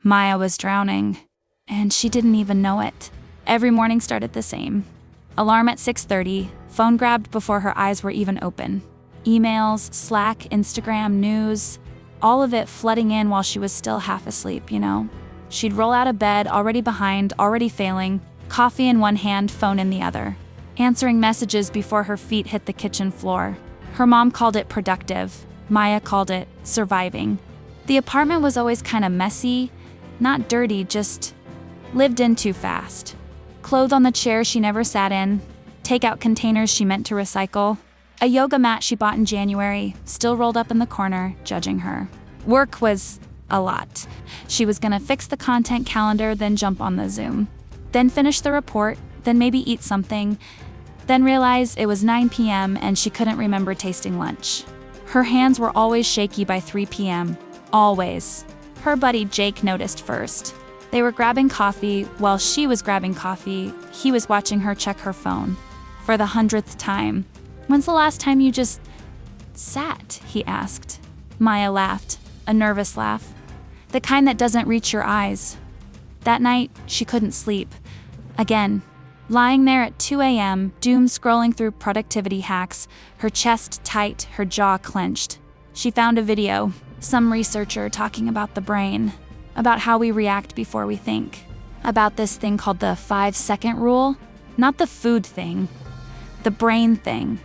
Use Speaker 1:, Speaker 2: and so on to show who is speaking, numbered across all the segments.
Speaker 1: Maya was drowning, and she didn't even know it. Every morning started the same. Alarm at 6:30, phone grabbed before her eyes were even open. Emails, Slack, Instagram, news, all of it flooding in while she was still half asleep, She'd roll out of bed, already behind, already failing, coffee in one hand, phone in the other. Answering messages before her feet hit the kitchen floor. Her mom called it productive. Maya called it surviving. The apartment was always kind of messy, not dirty, just lived in too fast. Clothes on the chair she never sat in, takeout containers she meant to recycle, a yoga mat she bought in January, still rolled up in the corner, judging her. Work was a lot. She was gonna fix the content calendar, then jump on the Zoom. Then finish the report, then maybe eat something, then realize it was 9 p.m. and she couldn't remember tasting lunch. Her hands were always shaky by 3 p.m. Always. Her buddy Jake noticed first. They were grabbing coffee. While she was grabbing coffee, he was watching her check her phone. For the 100th time. "When's the last time you just sat?" he asked. Maya laughed, a nervous laugh. The kind that doesn't reach your eyes. That night, she couldn't sleep. Again. Lying there at 2 a.m., doom scrolling through productivity hacks, her chest tight, her jaw clenched. She found a video, some researcher talking about the brain, about how we react before we think, about this thing called the 5-second rule, not the food thing, the brain thing.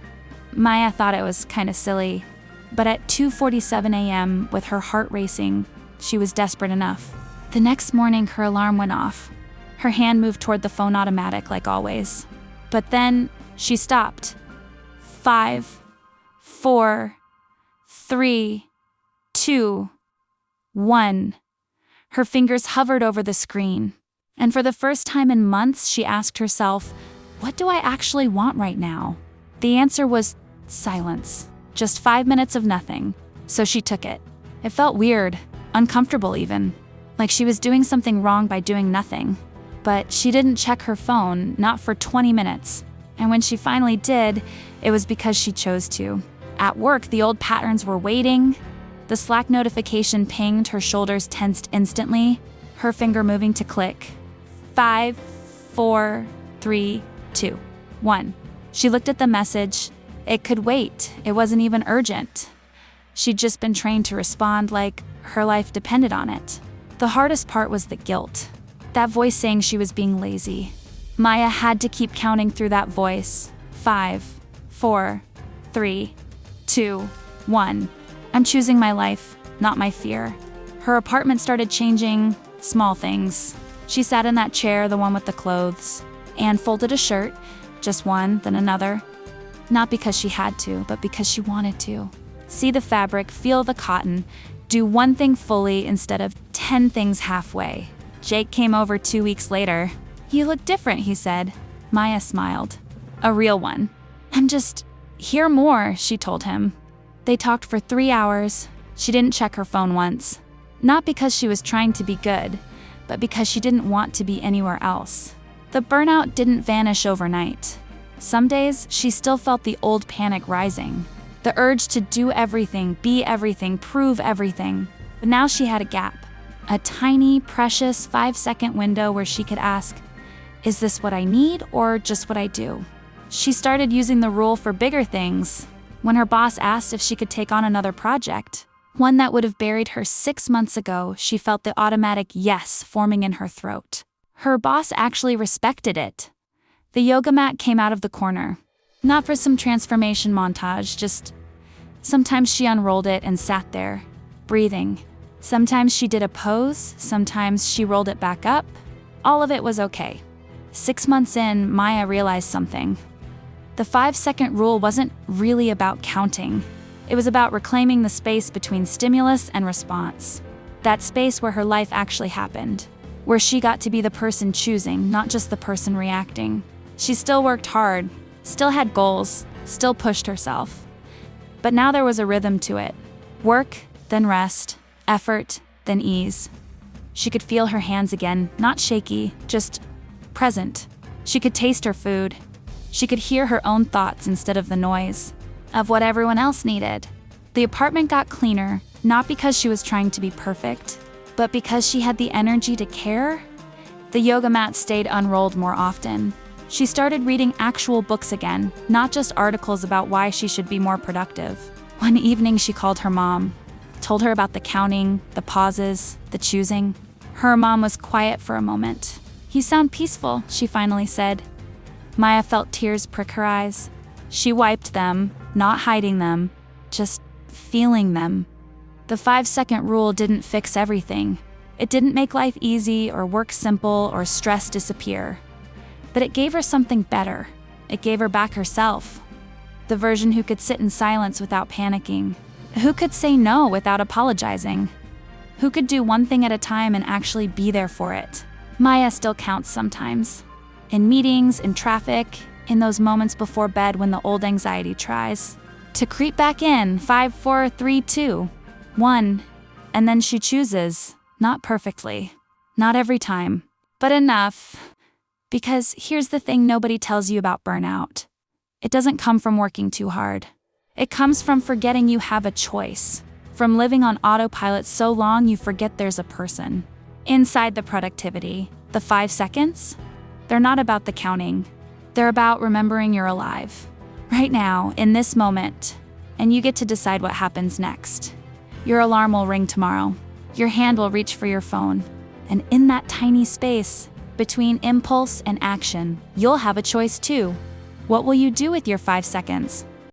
Speaker 1: Maya thought it was kind of silly, but at 2:47 a.m., with her heart racing, she was desperate enough. The next morning, her alarm went off. Her hand moved toward the phone automatic like always. But then she stopped. 5, 4, 3, 2, 1. Her fingers hovered over the screen. And for the first time in months, she asked herself, what do I actually want right now? The answer was silence. Just 5 minutes of nothing. So she took it. It felt weird, uncomfortable even. Like she was doing something wrong by doing nothing. But she didn't check her phone, not for 20 minutes. And when she finally did, it was because she chose to. At work, the old patterns were waiting. The Slack notification pinged, her shoulders tensed instantly, her finger moving to click. 5, 4, 3, 2, 1. She looked at the message. It could wait. It wasn't even urgent. She'd just been trained to respond like her life depended on it. The hardest part was the guilt. That voice saying she was being lazy. Maya had to keep counting through that voice. 5, 4, 3, 2, 1. I'm choosing my life, not my fear. Her apartment started changing, small things. She sat in that chair, the one with the clothes, and folded a shirt, just one, then another. Not because she had to, but because she wanted to. See the fabric, feel the cotton, do one thing fully instead of 10 things halfway. Jake came over 2 weeks later. "You look different," he said. Maya smiled. A real one. "I'm just here more," she told him. They talked for 3 hours. She didn't check her phone once. Not because she was trying to be good, but because she didn't want to be anywhere else. The burnout didn't vanish overnight. Some days, she still felt the old panic rising. The urge to do everything, be everything, prove everything. But now she had a gap. A tiny, precious 5-second window where she could ask, is this what I need or just what I do? She started using the rule for bigger things. When her boss asked if she could take on another project, one that would have buried her 6 months ago, she felt the automatic yes forming in her throat. Her boss actually respected it. The yoga mat came out of the corner. Not for some transformation montage, just sometimes she unrolled it and sat there, breathing. Sometimes she did a pose, sometimes she rolled it back up. All of it was okay. 6 months in, Maya realized something. The 5-second rule wasn't really about counting. It was about reclaiming the space between stimulus and response. That space where her life actually happened. Where she got to be the person choosing, not just the person reacting. She still worked hard, still had goals, still pushed herself. But now there was a rhythm to it. Work, then rest. Effort, then ease. She could feel her hands again, not shaky, just present. She could taste her food. She could hear her own thoughts instead of the noise of what everyone else needed. The apartment got cleaner, not because she was trying to be perfect, But because she had the energy to care, the yoga mat stayed unrolled more often. She started reading actual books again, not just articles about why she should be more productive. One evening she called her mom, told her about the counting, the pauses, the choosing. Her mom was quiet for a moment. "You sound peaceful," she finally said. Maya felt tears prick her eyes. She wiped them, not hiding them, just feeling them. The 5-second rule didn't fix everything. It didn't make life easy or work simple or stress disappear. But it gave her something better. It gave her back herself. The version who could sit in silence without panicking. Who could say no without apologizing. Who could do one thing at a time and actually be there for it. Maya still counts sometimes. In meetings, in traffic, in those moments before bed when the old anxiety tries to creep back in. 5, 4, 3, 2, 1. And then she chooses. Not perfectly. Not every time. But enough. Because here's the thing nobody tells you about burnout. It doesn't come from working too hard. It comes from forgetting you have a choice. From living on autopilot so long you forget there's a person. Inside the productivity, the 5 seconds, they're not about the counting. They're about remembering you're alive. Right now, in this moment, and you get to decide what happens next. Your alarm will ring tomorrow. Your hand will reach for your phone. And in that tiny space, between impulse and action, you'll have a choice too. What will you do with your 5 seconds?